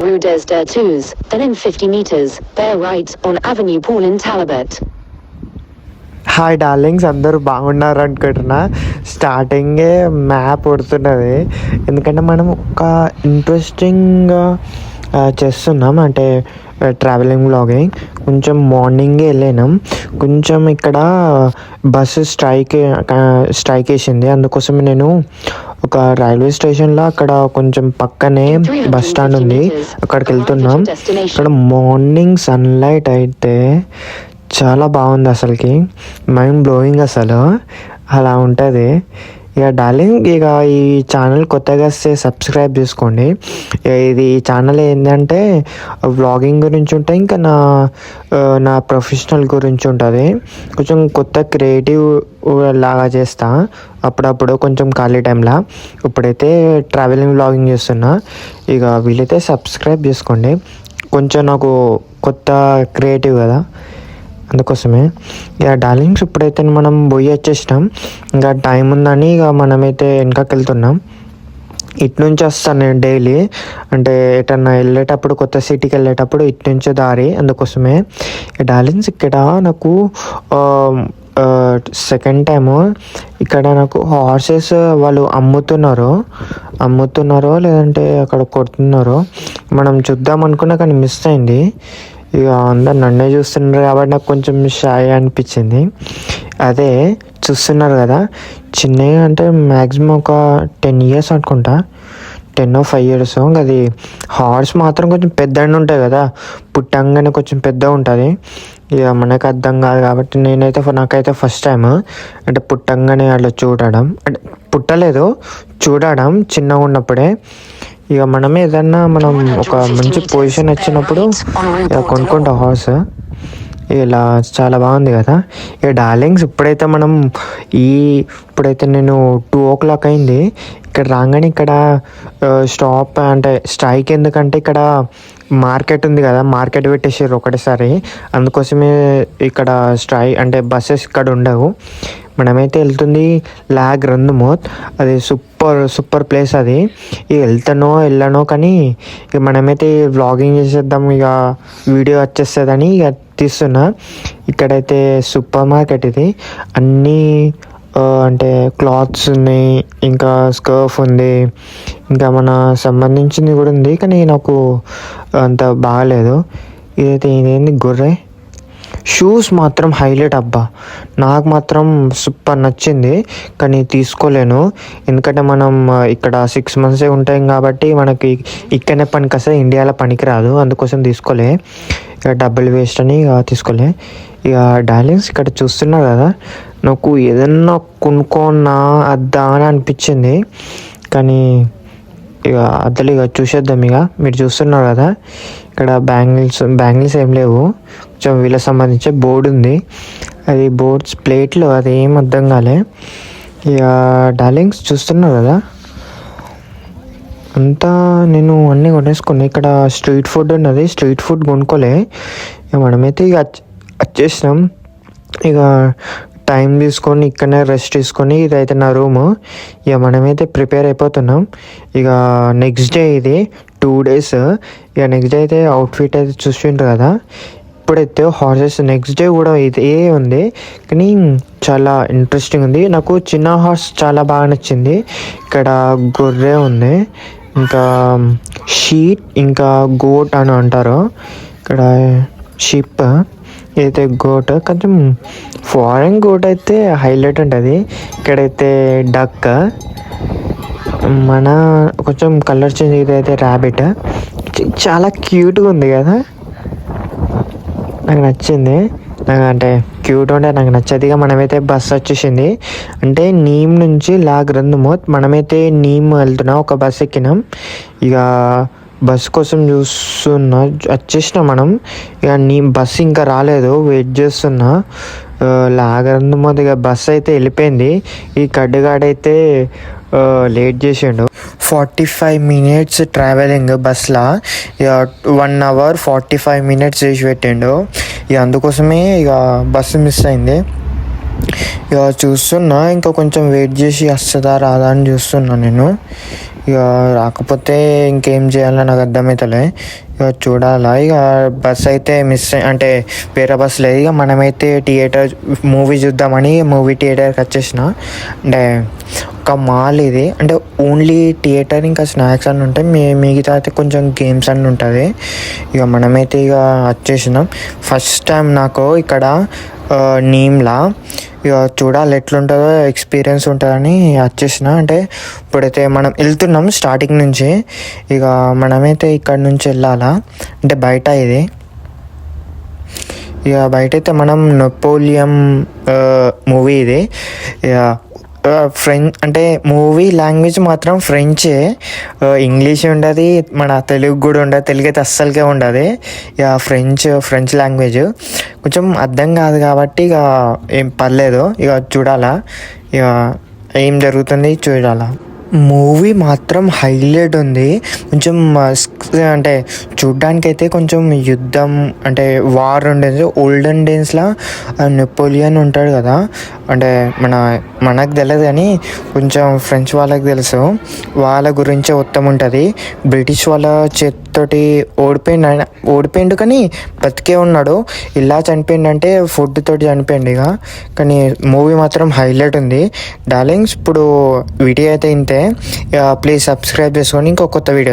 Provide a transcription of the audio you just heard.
Rue des Deux Tours, then in 50 meters, bear right on Avenue Paul in Talbot. Hi darlings, అందరూ బాగున్నారు అనుకుంటున్నా. స్టార్టింగే map పడుతున్నది, ఎందుకంటే మనం ఒక ఇంట్రెస్టింగ్ చేస్తున్నాం, అంటే ట్రావెలింగ్ వ్లాగింగ్. కొంచెం మార్నింగే వెళ్ళినాం, కొంచెం ఇక్కడ బస్సు స్ట్రైక్ వేసింది. అందుకోసం నేను ఒక రైల్వే స్టేషన్లో అక్కడ కొంచెం పక్కనే బస్ స్టాండ్ ఉంది, అక్కడికి వెళ్తున్నాం. ఇక్కడ మార్నింగ్ సన్లైట్ అయితే చాలా బాగుంది, అసలుకి మైండ్ బ్లోయింగ్ అసలు అలా ఉంటుంది. ఇక డార్లింగ్, ఇక ఈ ఛానల్ కొత్తగా వస్తే సబ్స్క్రైబ్ చేసుకోండి. ఇది ఈ ఛానల్ ఏంటంటే వ్లాగింగ్ గురించి ఉంటాయి, ఇంకా నా ప్రొఫెషనల్ గురించి ఉంటుంది. కొంచెం కొత్త క్రియేటివ్ లాగా చేస్తా అప్పుడప్పుడు కొంచెం ఖాళీ టైంలో. ఇప్పుడైతే ట్రావెలింగ్ వ్లాగింగ్ చేస్తున్నా. ఇక వీలైతే సబ్స్క్రైబ్ చేసుకోండి, కొంచెం నాకు కొత్త క్రియేటివ్ కదా, అందుకోసమే. ఇక డార్లింగ్స్, ఇప్పుడైతే మనం పోయి వచ్చేసినాం, ఇంకా టైం ఉందని ఇక మనమైతే వెనకకి వెళ్తున్నాం. ఇటు నుంచి వస్తాను నేను డైలీ, అంటే ఎటన్నా వెళ్ళేటప్పుడు, కొత్త సిటీకి వెళ్ళేటప్పుడు ఇటు నుంచే దారి, అందుకోసమే. డార్లింగ్స్, ఇక్కడ నాకు సెకండ్ టైము ఇక్కడ నాకు హార్సెస్ వాళ్ళు అమ్ముతున్నారో లేదంటే అక్కడ కొడుతున్నారో మనం చూద్దాం అనుకున్నా, కానీ మిస్ అయింది. ఇక అందరు నన్నే చూస్తున్నారు కాబట్టి నాకు కొంచెం షై అనిపించింది. అదే చూస్తున్నారు కదా, చిన్నగా అంటే మ్యాక్సిమం ఒక 10 years అనుకుంటా, 10 or 5 years. అది హార్స్ మాత్రం కొంచెం పెద్దగా ఉంటాయి కదా, పుట్టంగానే కొంచెం పెద్దగా ఉంటుంది. ఇక మనకు అర్థం కాదు కాబట్టి నాకైతే ఫస్ట్ టైం అంటే పుట్టంగానే అట్లా చూడడం, అంటే పుట్టలేదు, చూడడం చిన్నగా ఉన్నప్పుడే. ఇక మనం ఒక మంచి పొజిషన్ వచ్చినప్పుడు ఇక కొనుక్కుంటాం హార్స్. ఇలా చాలా బాగుంది కదా. ఇక డార్లింగ్స్, ఇప్పుడైతే నేను 2 o'clock అయింది. ఇక్కడ రాగానే ఇక్కడ స్టాప్ అంటే స్ట్రైక్, ఎందుకంటే ఇక్కడ మార్కెట్ ఉంది కదా, మార్కెట్ పెట్టేసారు ఒకటేసారి, అందుకోసమే ఇక్కడ అంటే బస్సెస్ ఇక్కడ ఉండవు. మనమైతే వెళ్తుంది లాగ్ రందుమోత్, అది సూపర్ ప్లేస్ అది. ఇక వెళ్ళనో కానీ ఇక మనమైతే వ్లాగింగ్ చేసేద్దాం, ఇక వీడియో వచ్చేస్తుందని ఇక తీస్తున్నా. ఇక్కడైతే సూపర్ మార్కెట్ ఇది, అన్నీ అంటే క్లాత్స్ ఉన్నాయి, ఇంకా స్కర్ఫ్ ఉంది, ఇంకా మన సంబంధించింది కూడా ఉంది, కానీ నాకు అంత బాగాలేదు. ఇదేంది గొర్రె షూస్ మాత్రం హైలైట్ అబ్బా, నాకు మాత్రం సూపర్ నచ్చింది, కానీ తీసుకోలేను. ఎందుకంటే మనం ఇక్కడ 6 months ఉంటాం కాబట్టి మనకి ఇక్కడనే పనికి వస్తే ఇండియాలో పనికి రాదు, అందుకోసం తీసుకోలే. ఇక డబ్బులు వేస్ట్ అని ఇక తీసుకోలే. ఇక డార్లింగ్స్, ఇక్కడ చూస్తున్నారు కదా, నాకు ఏదన్నా కొనుక్కోనా అద్దా అని అనిపించింది, కానీ ఇక అద్దలు ఇక చూసేద్దాం. ఇక మీరు చూస్తున్నారు కదా, ఇక్కడ బ్యాంగిల్స్ ఏం లేవు, కొంచెం వీళ్ళకి సంబంధించి బోర్డు ఉంది, అది బోర్డ్స్ ప్లేట్లు, అది ఏం అర్థం కాలే. ఇక డార్లింగ్స్ చూస్తున్నారు కదా, అంతా నేను అన్నీ కొనేసుకున్నా. ఇక్కడ స్ట్రీట్ ఫుడ్ ఉన్నది, స్ట్రీట్ ఫుడ్ కొనుక్కోలే. ఇక మనమైతే ఇక వచ్చేసినాం. ఇక టైం తీసుకొని ఇక్కడనే రెస్ట్ తీసుకొని, ఇదైతే నా రూము. ఇక మనమైతే ప్రిపేర్ అయిపోతున్నాం. ఇక నెక్స్ట్ డే ఇది 2 days. ఇక నెక్స్ట్ డే అయితే అవుట్ఫిట్ అయితే చూస్తుంటారు కదా, ఇప్పుడైతే హార్సెస్ నెక్స్ట్ డే కూడా ఇదే ఉంది, కానీ చాలా ఇంట్రెస్టింగ్ ఉంది. నాకు చిన్న హార్స్ చాలా బాగా నచ్చింది. ఇక్కడ గొర్రె ఉంది, ఇంకా షీట్, ఇంకా గోట్ అని అంటారు. ఇక్కడ షిప్, అయితే గోట్, కొంచెం ఫారెన్ గోట్ అయితే హైలైట్ ఉంటుంది. ఇక్కడైతే డక్, మన కొంచెం కలర్ చేంజ్, ఇదైతే ర్యాబిట్, చాలా క్యూట్గా ఉంది కదా, నాకు నచ్చింది. అంటే క్యూట్ ఉంటే నాకు నచ్చదిగా. మనమైతే బస్సు వచ్చేసింది, అంటే నీమ్ నుంచి లాగ్ రందుమోత్, మనమైతే నీమ్ వెళ్తున్నాం, ఒక బస్ ఎక్కినాం. ఇక బస్ కోసం చూస్తున్నా, వచ్చేసినాం మనం. ఇక బస్సు ఇంకా రాలేదు, వెయిట్ చేస్తున్నా. లాగ్ రందుమోత్ ఇక బస్సు అయితే వెళ్ళిపోయింది. ఈ కడ్డుగాడైతే లేట్ చేసిండు. 45 minutes ట్రావెలింగ్ బస్లో, ఇక 1 hour 45 minutes చేసి పెట్టిండు. ఇక అందుకోసమే ఇక బస్సు మిస్ అయింది. ఇక చూస్తున్నా, ఇంకా కొంచెం వెయిట్ చేసి వస్తుందా రాదా అని చూస్తున్నా నేను. ఇక రాకపోతే ఇంకేం చేయాలో నాకు అర్థమవుతలే. ఇక చూడాలా. ఇక బస్ అయితే అంటే వేరే బస్ లేదు. ఇక మనమైతే మూవీ చూద్దామని మూవీ థియేటర్కి వచ్చేసిన. అంటే ఒక మాల్ ఇది, అంటే ఓన్లీ థియేటర్ ఇంకా స్నాక్స్ అని ఉంటాయి, మిగతా అయితే కొంచెం గేమ్స్ అని ఉంటుంది. ఇక మనమైతే ఇక వచ్చేసినాం. ఫస్ట్ టైం నాకు ఇక్కడ నీమ్లా. ఇక చూడాలి ఎట్లుంటుందో, ఎక్స్పీరియన్స్ ఉంటుందని వచ్చేసిన. అంటే ఇప్పుడైతే మనం వెళ్తున్నాం స్టార్టింగ్ నుంచి. ఇక మనమైతే ఇక్కడ నుంచి వెళ్ళాలా, అంటే బయట ఇది. ఇక బయట అయితే మనం నెపోలియన్ మూవీ ఇది. ఇక ఫ్రెంచ్ అంటే మూవీ లాంగ్వేజ్ మాత్రం ఫ్రెంచే, ఇంగ్లీష్ ఉండదు, మన తెలుగు కూడా ఉండదు. తెలుగు అయితే అస్సలకే ఉండదు. ఇక ఫ్రెంచ్ లాంగ్వేజ్ కొంచెం అర్థం కాదు కాబట్టి ఇక ఏం పర్లేదు. ఇక చూడాలా, ఇక ఏం జరుగుతుంది చూడాలా. మూవీ మాత్రం హైలైట్ ఉంది. కొంచెం అంటే చూడ్డానికైతే కొంచెం యుద్ధం అంటే వార్ ఉండేది. ఓల్డెన్ డేస్లో నెపోలియన్ ఉంటాడు కదా, అంటే మనకు తెలియదు కానీ కొంచెం ఫ్రెంచ్ వాళ్ళకి తెలుసు. వాళ్ళ గురించే మొత్తం ఉంటుంది. బ్రిటిష్ వాళ్ళ చేతితోటి ఓడిపోయిండు కానీ బతికే ఉన్నాడు. ఇలా చనిపోయిండంటే ఫుడ్ తోటి చనిపోయిండు. ఇక కానీ మూవీ మాత్రం హైలైట్ ఉంది. డార్లింగ్స్, ఇప్పుడు వీడియో అయితే ఇంతే. ప్లీజ్ సబ్స్క్రైబ్ చేసుకొని ఇంకో కొత్త వీడియో